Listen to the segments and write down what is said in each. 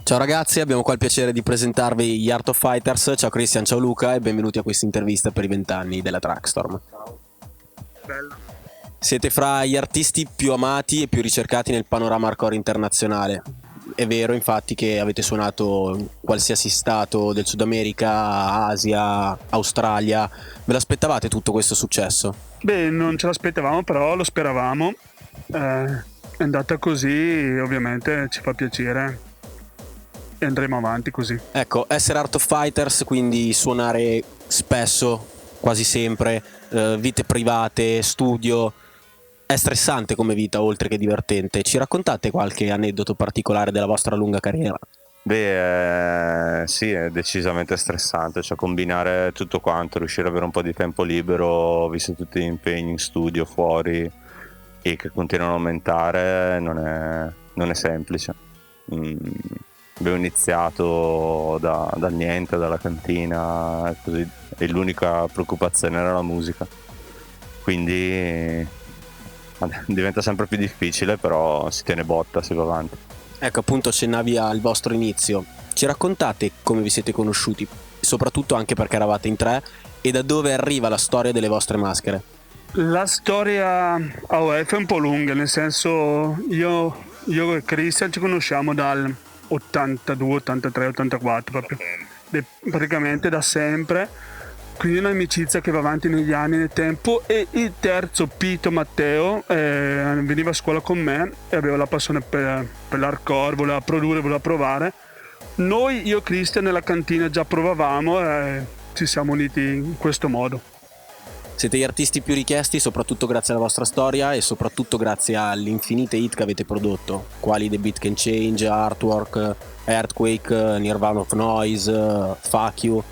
Ciao ragazzi, abbiamo qua il piacere di presentarvi gli Art of Fighters. Ciao Christian, ciao Luca e benvenuti a questa intervista per i 20 anni della Trackstorm. Bello. Siete fra gli artisti più amati e più ricercati nel panorama hardcore internazionale. È vero infatti che avete suonato in qualsiasi stato del Sud America, Asia, Australia. Ve l'aspettavate tutto questo successo? Beh, non ce l'aspettavamo, però lo speravamo. È andata così, ovviamente ci fa piacere e andremo avanti così. Ecco, essere Art of Fighters, quindi suonare spesso, quasi sempre, vite private, studio, è stressante come vita oltre che divertente. Ci raccontate qualche aneddoto particolare della vostra lunga carriera? Beh, sì, è decisamente stressante, cioè combinare tutto quanto, riuscire ad avere un po' di tempo libero, visto tutti gli impegni in studio, fuori, e che continuano a aumentare, non è semplice. Abbiamo iniziato dal niente, dalla cantina, così, e l'unica preoccupazione era la musica. Quindi diventa sempre più difficile, però si tiene botta, si va avanti. Ecco, appunto accennavi al vostro inizio. Ci raccontate come vi siete conosciuti, soprattutto anche perché eravate in tre, e da dove arriva la storia delle vostre maschere? La storia AOF è un po' lunga, nel senso io e Christian ci conosciamo dal 82, 83, 84, proprio praticamente da sempre. Quindi è un'amicizia che va avanti negli anni, nel tempo. E il terzo, Pito Matteo, veniva a scuola con me e aveva la passione per l'hardcore, voleva produrre, voleva provare. Noi, io e Christian, nella cantina già provavamo e ci siamo uniti in questo modo. Siete gli artisti più richiesti soprattutto grazie alla vostra storia e soprattutto grazie alle infinite hit che avete prodotto, quali The Beat Can Change, Artwork, Earthquake, Nirvana of Noise, Fuck You.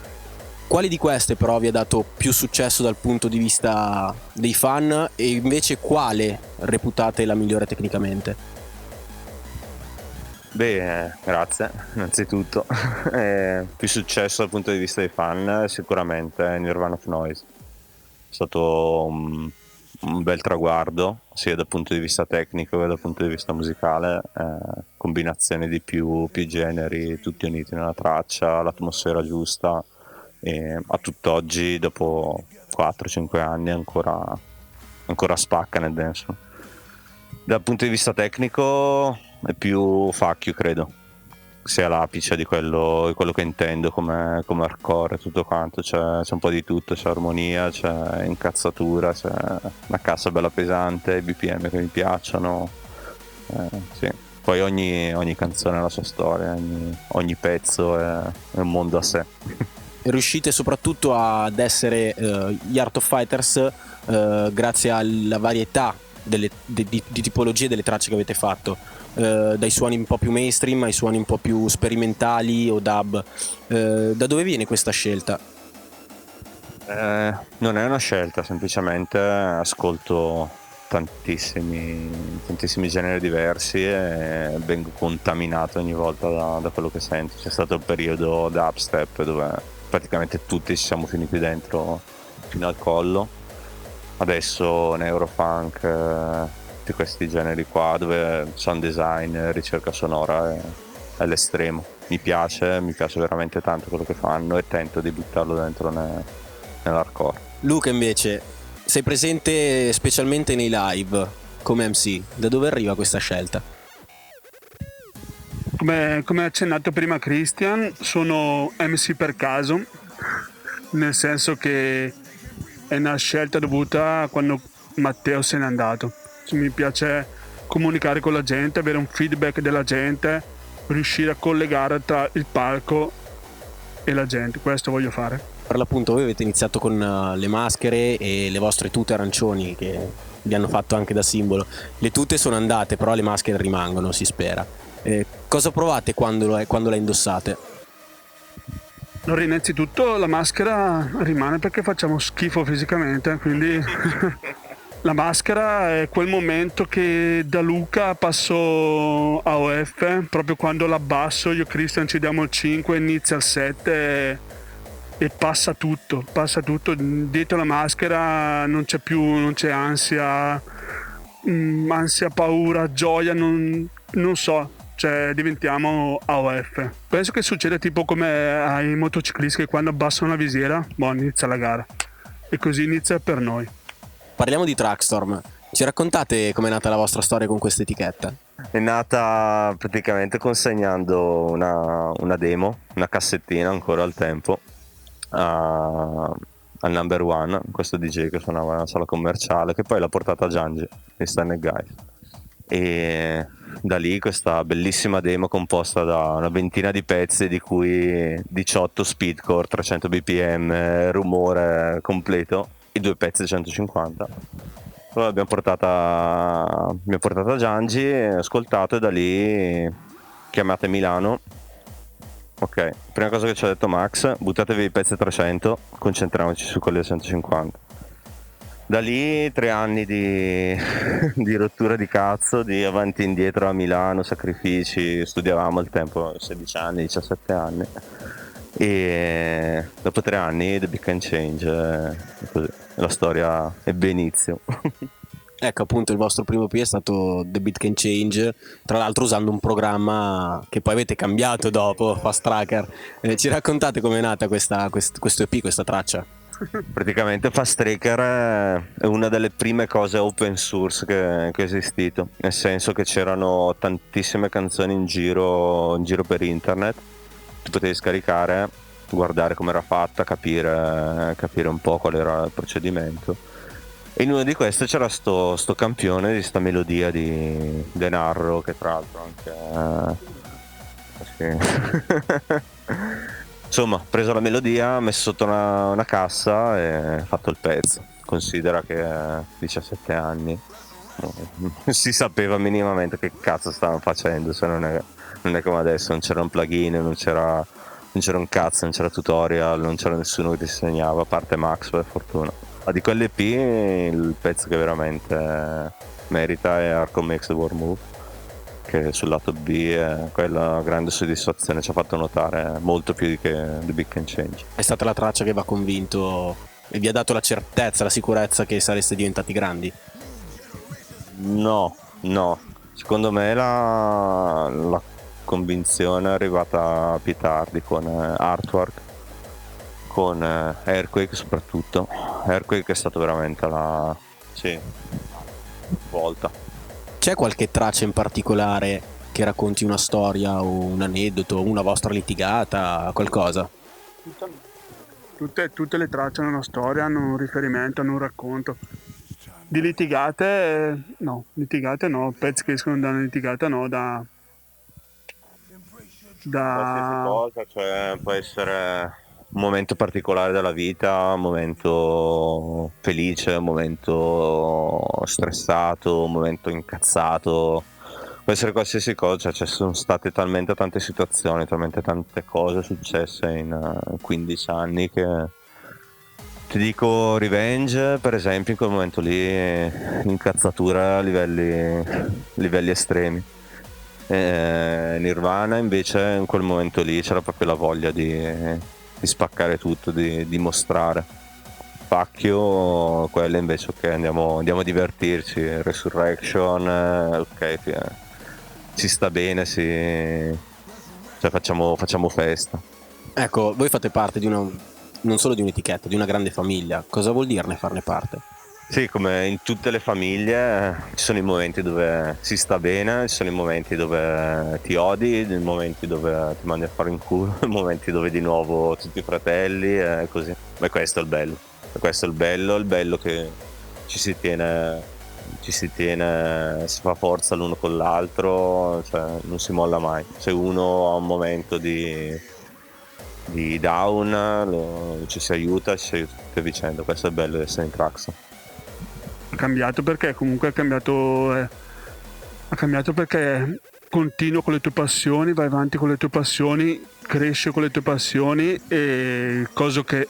Quali di queste però vi ha dato più successo dal punto di vista dei fan e invece quale reputate la migliore tecnicamente? Beh, grazie, innanzitutto. Più successo dal punto di vista dei fan, sicuramente Nirvana of Noise. È stato un bel traguardo, sia dal punto di vista tecnico che dal punto di vista musicale, combinazione di più generi, tutti uniti nella traccia, l'atmosfera giusta, e a tutt'oggi, dopo 4-5 anni, ancora spacca nel dance. Dal punto di vista tecnico è più Fuck You, credo sia l'apice di quello che intendo come hardcore, tutto quanto, c'è un po' di tutto, c'è armonia, c'è incazzatura, c'è una cassa bella pesante, i BPM che mi piacciono, sì. Poi ogni canzone ha la sua storia, ogni pezzo è un mondo a sé. Riuscite soprattutto ad essere gli Art of Fighters grazie alla varietà di tipologie delle tracce che avete fatto, dai suoni un po' più mainstream ai suoni un po' più sperimentali o dub. Da dove viene questa scelta? Non è una scelta, semplicemente ascolto tantissimi generi diversi e vengo contaminato ogni volta da quello che sento. C'è stato il periodo dubstep dove praticamente tutti ci siamo finiti dentro fino al collo. Adesso neurofunk, tutti questi generi qua dove sound design, ricerca sonora è all'estremo. Mi piace veramente tanto quello che fanno e tento di buttarlo dentro nell'hardcore. Luca invece, sei presente specialmente nei live come MC, da dove arriva questa scelta? Come ha accennato prima Christian, sono MC per caso, nel senso che è una scelta dovuta a quando Matteo se n'è andato. Mi piace comunicare con la gente, avere un feedback della gente, riuscire a collegare tra il palco e la gente, questo voglio fare. Per l'appunto voi avete iniziato con le maschere e le vostre tute arancioni che vi hanno fatto anche da simbolo. Le tute sono andate, però le maschere rimangono, si spera. Cosa provate quando la indossate? Allora, innanzitutto la maschera rimane perché facciamo schifo fisicamente, quindi la maschera è quel momento che da Luca passo a OF, proprio quando l'abbasso, io e Christian ci diamo il 5, inizia il 7 e passa tutto, dietro la maschera non c'è ansia, paura, gioia, non so. cioè diventiamo AOF. Penso che succeda tipo come ai motociclisti che quando abbassano la visiera, inizia la gara. E così inizia per noi. Parliamo di Trackstorm. Ci raccontate com'è nata la vostra storia con questa etichetta? È nata praticamente consegnando una demo, una cassettina ancora al tempo, al Number One, questo DJ che suonava in una sala commerciale, che poi l'ha portata a Giangi, di Stand Guys. E da lì questa bellissima demo composta da una ventina di pezzi, di cui 18 speedcore, 300 bpm, rumore completo, i 2 pezzi di 150. Poi l'abbiamo portata a Giangi, ascoltato, e da lì chiamate Milano. Ok, prima cosa che ci ha detto Max: buttatevi i pezzi a 300, concentriamoci su quelli a 150. Da lì 3 anni di rottura di cazzo, di avanti e indietro a Milano, sacrifici, studiavamo al tempo, 16 anni, 17 anni, e dopo 3 anni The Beat Can Change, così, la storia ebbe inizio. Ecco, appunto, il vostro primo EP è stato The Beat Can Change, tra l'altro usando un programma che poi avete cambiato dopo, Fast Tracker. Ci raccontate com'è nata questo EP, questa traccia? Praticamente Fast Tracker è una delle prime cose open source che è esistito, nel senso che c'erano tantissime canzoni in giro per internet, tu potevi scaricare, guardare come era fatta, capire un po' qual era il procedimento, e in una di queste c'era sto campione di sta melodia di Denarro, che tra l'altro anche insomma, ho preso la melodia, messo sotto una cassa e fatto il pezzo. Considera che a 17 anni si sapeva minimamente che cazzo stavano facendo, se non è come adesso, non c'era un plugin, non c'era un cazzo, non c'era tutorial, non c'era nessuno che ti insegnava, a parte Max, per fortuna. Ma di quell'EP il pezzo che veramente merita è Hardcore Makes the World Move, che sul lato B è quella grande soddisfazione, ci ha fatto notare molto più di che The Beat Can Change. È stata la traccia che vi ha convinto e vi ha dato la certezza, la sicurezza che sareste diventati grandi? No, secondo me la convinzione è arrivata più tardi, con Artwork, con Earthquake soprattutto. Earthquake è stato veramente la volta. C'è qualche traccia in particolare che racconti una storia o un aneddoto, una vostra litigata, qualcosa? Tutte le tracce hanno una storia, hanno un riferimento, hanno un racconto. Di litigate no, pezzi che escono da una litigata no, Qualsiasi cosa, cioè può essere un momento particolare della vita, un momento felice, un momento stressato, un momento incazzato, può essere qualsiasi cosa, cioè ci sono state talmente tante situazioni, talmente tante cose successe in 15 anni che ti dico Revenge, per esempio, in quel momento lì incazzatura a livelli estremi. Nirvana invece in quel momento lì c'era proprio la voglia di spaccare tutto, di dimostrare. Pacchio, quelle invece ok, andiamo a divertirci. Resurrection, ok, ci sta bene, cioè facciamo festa. Ecco, voi fate parte di non solo di un'etichetta, di una grande famiglia. Cosa vuol dirne farne parte? Sì, come in tutte le famiglie ci sono i momenti dove si sta bene, ci sono i momenti dove ti odi, i momenti dove ti mandi a fare in culo, i momenti dove di nuovo tutti i fratelli e così. Ma questo è il bello. Questo è il bello che ci si tiene, si fa forza l'uno con l'altro, cioè non si molla mai. Se uno ha un momento di down, ci si aiuta tutti a vicenda. Questo è il bello di essere in Traxxon. Ha cambiato perché comunque ha cambiato perché continua con le tue passioni, vai avanti con le tue passioni, cresci con le tue passioni, e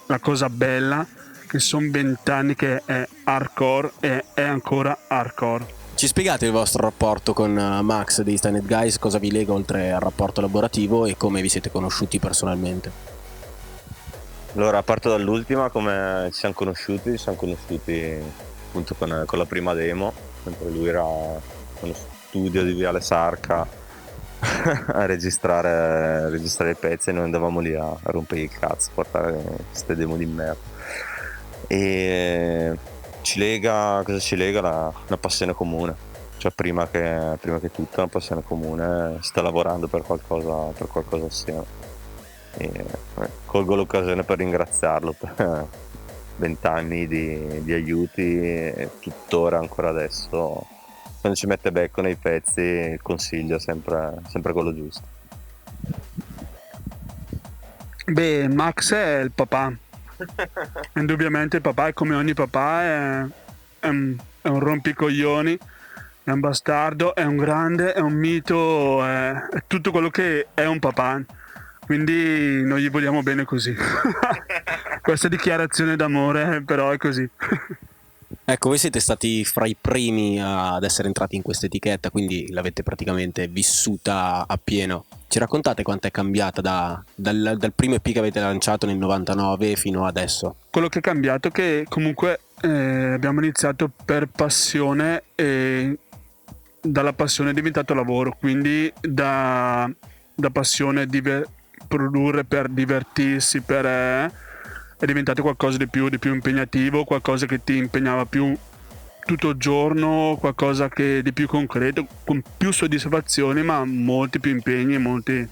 la cosa bella che sono 20 anni che è hardcore e è ancora hardcore. Ci spiegate il vostro rapporto con Max dei Stand Guys, cosa vi lega oltre al rapporto lavorativo e come vi siete conosciuti personalmente? Allora, parto dall'ultima, come ci siamo conosciuti appunto con la prima demo, mentre lui era nello studio di Viale Sarca a registrare i pezzi, e noi andavamo lì a rompere il cazzo, portare queste demo di merda. E cosa ci lega? Una passione comune, cioè prima che tutto una passione comune, sta lavorando per qualcosa assieme. E colgo l'occasione per ringraziarlo per 20 anni di aiuti, e tuttora ancora adesso quando ci mette becco nei pezzi il consiglio è sempre quello giusto. Beh, Max è il papà. Indubbiamente il papà, è come ogni papà, è un rompicoglioni, è un bastardo, è un grande, è un mito, è tutto quello che è un papà. Quindi noi gli vogliamo bene così. Questa dichiarazione d'amore però è così. Ecco, voi siete stati fra i primi ad essere entrati in questa etichetta, quindi l'avete praticamente vissuta appieno. Ci raccontate quanto è cambiata dal primo EP che avete lanciato nel 99 fino adesso? Quello che è cambiato è che comunque abbiamo iniziato per passione e dalla passione è diventato lavoro, quindi da passione produrre per divertirsi, è diventato qualcosa di più impegnativo, qualcosa che ti impegnava più tutto il giorno, qualcosa che di più concreto, con più soddisfazioni, ma molti più impegni e molte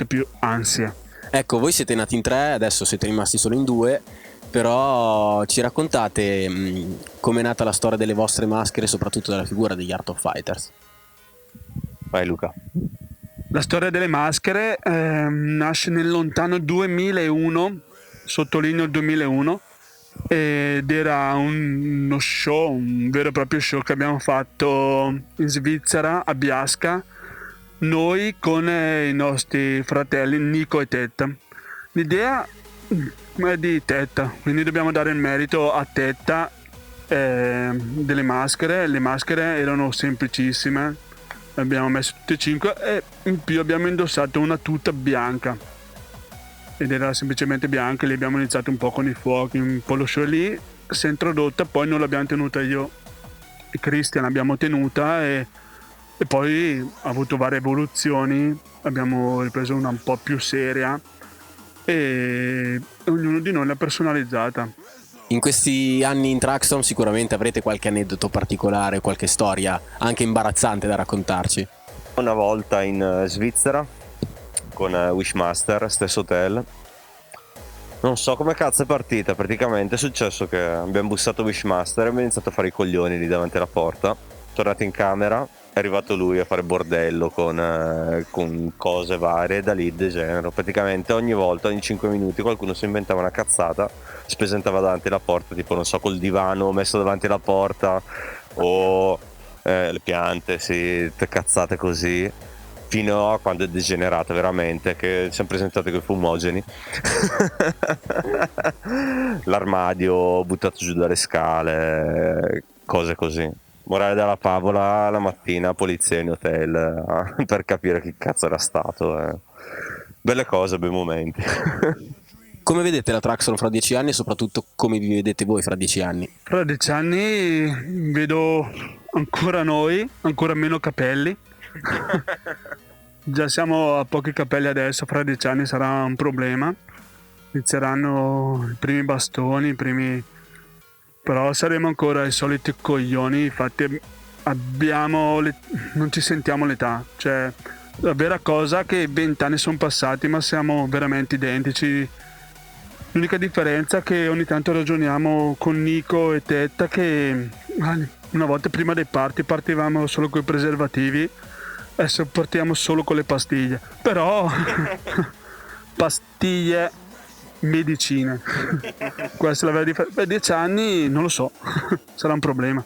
più ansie. Ecco, voi siete nati in 3, adesso siete rimasti solo in 2, però ci raccontate com'è nata la storia delle vostre maschere, soprattutto della figura degli Art of Fighters. Vai Luca. La storia delle maschere nasce nel lontano 2001, sottolineo il 2001, ed era uno show, un vero e proprio show che abbiamo fatto in Svizzera, a Biasca, noi con i nostri fratelli Nico e Tetta. L'idea è di Tetta, quindi dobbiamo dare il merito a Tetta delle maschere. Le maschere erano semplicissime, abbiamo messo tutte e 5 e in più abbiamo indossato una tuta bianca ed era semplicemente bianca. Lì abbiamo iniziato un po' con i fuochi, un po' lo show lì si è introdotta, poi non l'abbiamo tenuta io e Christian, l'abbiamo tenuta e poi ha avuto varie evoluzioni, abbiamo ripreso una un po' più seria e ognuno di noi l'ha personalizzata. In questi anni in Traxxon sicuramente avrete qualche aneddoto particolare, qualche storia anche imbarazzante da raccontarci. Una volta in Svizzera con Wishmaster, stesso hotel, non so come cazzo è partita, praticamente è successo che abbiamo bussato Wishmaster e abbiamo iniziato a fare i coglioni lì davanti alla porta. Tornato in camera, è arrivato lui a fare bordello con cose varie, e da lì degenero. Praticamente ogni volta, ogni 5 minuti qualcuno si inventava una cazzata, si presentava davanti alla porta, tipo non so, col divano messo davanti alla porta o le piante, sì, cazzate così, fino a quando è degenerato veramente, che ci siamo presentati con i fumogeni. L'armadio buttato giù dalle scale, cose così. Morale della favola, la mattina polizia in hotel per capire chi cazzo era stato. Belle cose, bei momenti. Come vedete la Traxxon fra 10 anni e soprattutto come vi vedete voi fra 10 anni? Fra 10 anni vedo ancora noi, ancora meno capelli. Già siamo a pochi capelli adesso, fra 10 anni sarà un problema. Inizieranno i primi bastoni, però saremo ancora i soliti coglioni, infatti non ci sentiamo l'età, cioè la vera cosa è che 20 anni sono passati ma siamo veramente identici. L'unica differenza è che ogni tanto ragioniamo con Nico e Tetta che una volta prima dei partivamo solo con i preservativi, adesso partiamo solo con le pastiglie, però pastiglie medicine. Questa è la vera differenza. Per 10 anni non lo so, sarà un problema.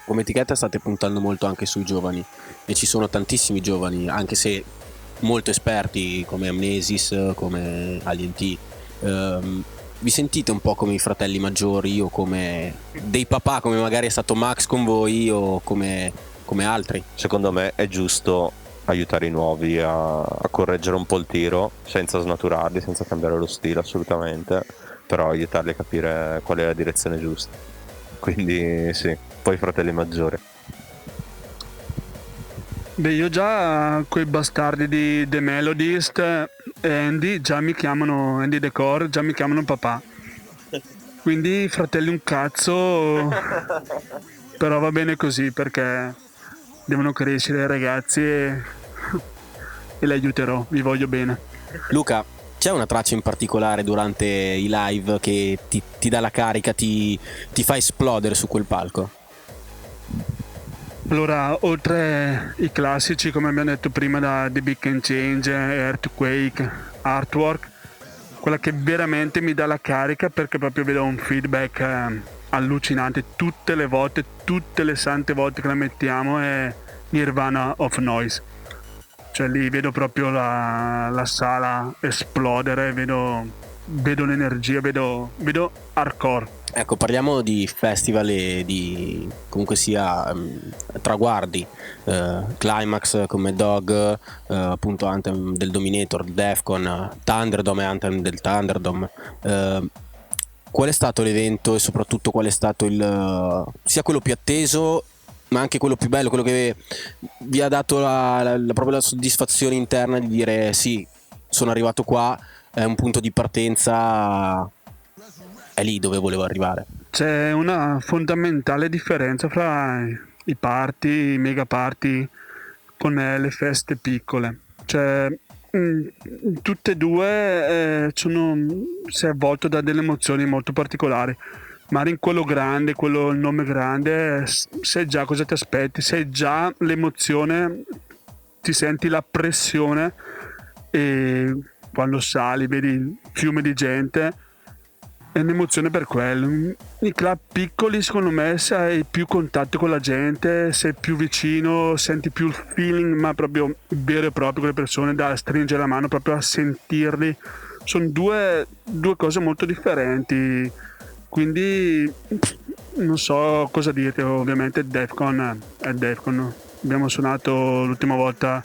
Come etichetta state puntando molto anche sui giovani e ci sono tantissimi giovani, anche se molto esperti come Amnesis, come Alien T. Vi sentite un po' come i fratelli maggiori o come dei papà, come magari è stato Max con voi o come altri? Secondo me è giusto aiutare i nuovi a correggere un po' il tiro senza snaturarli, senza cambiare lo stile assolutamente, però aiutarli a capire qual è la direzione giusta. Quindi sì, poi i fratelli maggiori. Beh, io già quei bastardi di The Melodist e Andy già mi chiamano Andy Decor, già mi chiamano papà. Quindi fratelli un cazzo, però va bene così perché devono crescere i ragazzi e li aiuterò, vi voglio bene. Luca, c'è una traccia in particolare durante i live che ti dà la carica, ti fa esplodere su quel palco? Allora, oltre i classici, come abbiamo detto prima, da The Big Can Change, Earthquake, Artwork, quella che veramente mi dà la carica perché proprio vedo un feedback allucinante tutte le volte, tutte le sante volte che la mettiamo, è Nirvana of Noise. Cioè lì vedo proprio la sala esplodere, vedo l'energia, vedo hardcore. Ecco, parliamo di festival e di comunque sia traguardi, Climax come Dog, appunto Anthem del Dominator, Defcon, Thunderdome e Anthem del Thunderdome. Qual è stato l'evento e soprattutto qual è stato sia quello più atteso ma anche quello più bello, quello che vi ha dato proprio la soddisfazione interna di dire sì, sono arrivato qua, è un punto di partenza, è lì dove volevo arrivare? C'è una fondamentale differenza fra i party, i mega party con le feste piccole. Cioè, tutte e due si è avvolto da delle emozioni molto particolari. Magari in quello grande, quello il nome grande, sai già cosa ti aspetti, sai già l'emozione, ti senti la pressione e quando sali vedi il fiume di gente, è un'emozione per quello. I club piccoli secondo me sei più contatto con la gente, sei più vicino, senti più il feeling, ma proprio vero e proprio con le persone, da stringere la mano, proprio a sentirli. Sono due cose molto differenti, quindi non so cosa dirti. Ovviamente Defcon è Defcon. Abbiamo suonato l'ultima volta,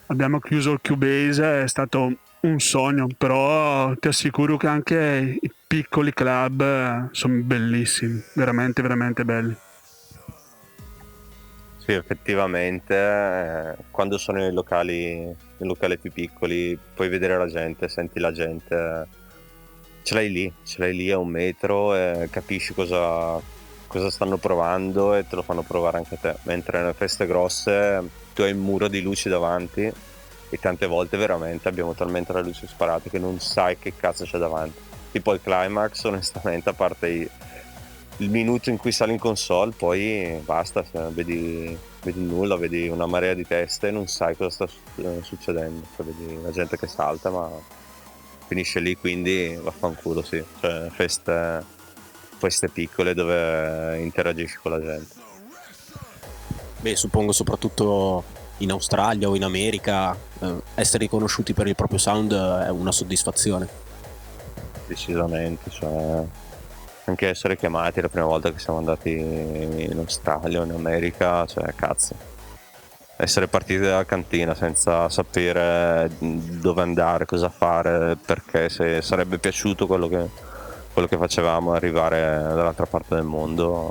abbiamo chiuso il Cubase, è stato un sogno, però ti assicuro che anche i piccoli club sono bellissimi, veramente veramente belli. Sì, effettivamente, quando sono nei locali più piccoli, puoi vedere la gente, senti la gente, ce l'hai lì a un metro e capisci cosa stanno provando e te lo fanno provare anche a te. Mentre nelle feste grosse tu hai un muro di luci davanti e tante volte veramente abbiamo talmente le luci sparate che non sai che cazzo c'è davanti. Tipo il Climax, onestamente, a parte il minuto in cui sali in console, poi basta, vedi nulla, vedi una marea di teste e non sai cosa sta succedendo. Cioè, vedi la gente che salta, ma finisce lì, quindi vaffanculo, sì. Cioè, feste piccole dove interagisci con la gente. Beh, suppongo soprattutto in Australia o in America essere riconosciuti per il proprio sound è una soddisfazione. Decisamente, cioè anche essere chiamati la prima volta che siamo andati in Australia o in America, cioè cazzo, essere partiti dalla cantina senza sapere dove andare, cosa fare, perché se sarebbe piaciuto quello che facevamo, arrivare dall'altra parte del mondo,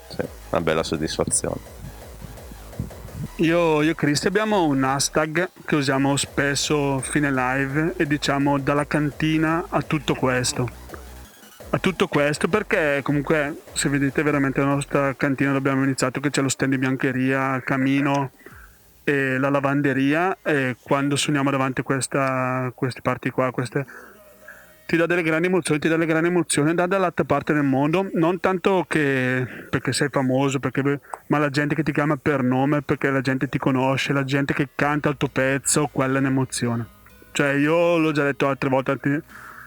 sì, una bella soddisfazione. Io e Cristi abbiamo un hashtag che usiamo spesso fine live e diciamo dalla cantina a tutto questo. A tutto questo perché comunque se vedete veramente la nostra cantina, dove abbiamo iniziato, che c'è lo stand di biancheria, il camino e la lavanderia, e quando suoniamo davanti a queste parti qua, ti dà delle grandi emozioni, dall'altra parte del mondo, non tanto che perché sei famoso, ma la gente che ti chiama per nome, perché la gente ti conosce, la gente che canta il tuo pezzo, quella è un'emozione. Cioè io l'ho già detto altre volte,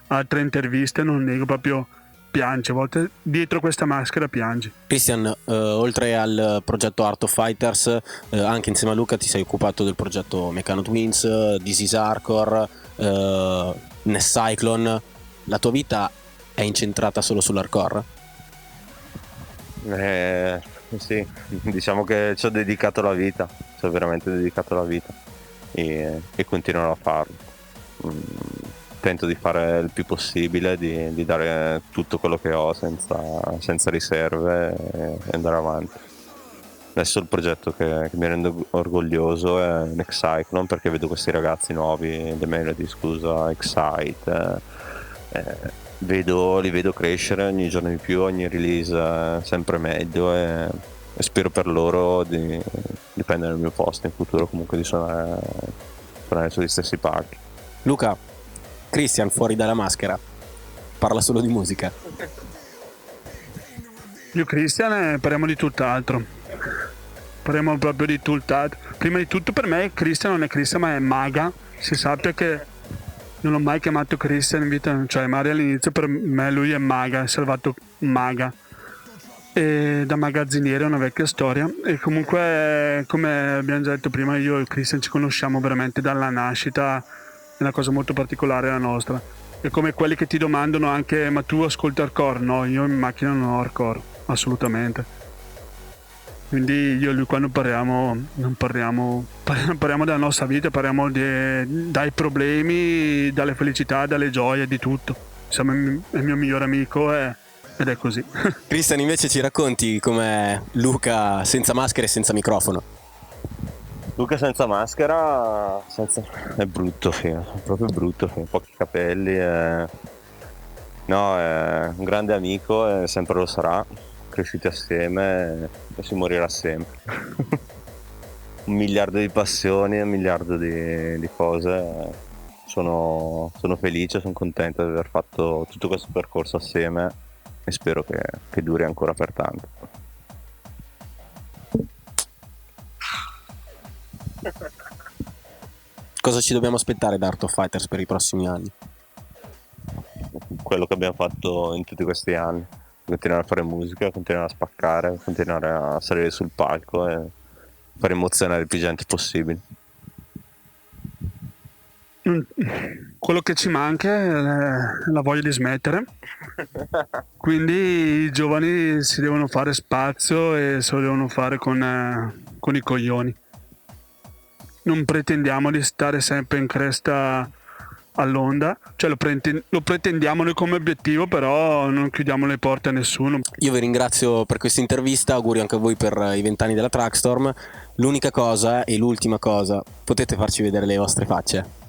altre interviste, non nego, proprio piange, a volte dietro questa maschera piangi. Christian, oltre al progetto Art of Fighters, anche insieme a Luca ti sei occupato del progetto Meccano Twins, This is Hardcore, Ness Cyclone. La tua vita è incentrata solo sull'hardcore? Sì, diciamo che ci ho dedicato la vita, ci ho veramente dedicato la vita e continuerò a farlo. Tento di fare il più possibile, di dare tutto quello che ho senza riserve e andare avanti. Adesso il progetto che mi rende orgoglioso è Next Cyclone, perché vedo questi ragazzi nuovi, The Melody, scusa, Excite, li vedo crescere ogni giorno di più, ogni release sempre meglio, e spero per loro di prendere il mio posto in futuro, comunque di suonare sugli stessi palchi. Luca, Christian fuori dalla maschera parla solo di musica. Io Christian parliamo di tutt'altro. Parliamo proprio di tutt'altro. Prima di tutto per me Christian non è Christian ma è Maga. Si sappia che non ho mai chiamato Christian in vita, cioè Mario all'inizio per me lui è Maga, è salvato Maga. E da magazziniere è una vecchia storia. E comunque, come abbiamo già detto prima, io e Christian ci conosciamo veramente dalla nascita, è una cosa molto particolare la nostra. È come quelli che ti domandano anche: ma tu ascolti hardcore? No, io in macchina non ho hardcore, assolutamente. Quindi io e lui quando parliamo non parliamo della nostra vita, parliamo dai problemi, dalle felicità, dalle gioie, di tutto. Siamo il mio migliore amico ed è così. Christian, invece ci racconti com'è Luca senza maschera e senza microfono? Luca senza maschera è brutto, è proprio brutto, pochi capelli, no, è un grande amico e sempre lo sarà, cresciuti assieme e si morirà sempre. Un miliardo di passioni, un miliardo di cose, sono felice, sono contento di aver fatto tutto questo percorso assieme e spero che duri ancora per tanto. Cosa ci dobbiamo aspettare da Art of Fighters per i prossimi anni? Quello che abbiamo fatto in tutti questi anni, continuare a fare musica, continuare a spaccare, continuare a salire sul palco e fare emozionare il più gente possibile. Quello che ci manca è la voglia di smettere, quindi i giovani si devono fare spazio e se lo devono fare con i coglioni. Non pretendiamo di stare sempre in cresta all'onda, cioè lo pretendiamo noi come obiettivo, però non chiudiamo le porte a nessuno. Io vi ringrazio per questa intervista, auguri anche a voi per i 20 anni della Trackstorm. L'unica cosa e l'ultima cosa, potete farci vedere le vostre facce?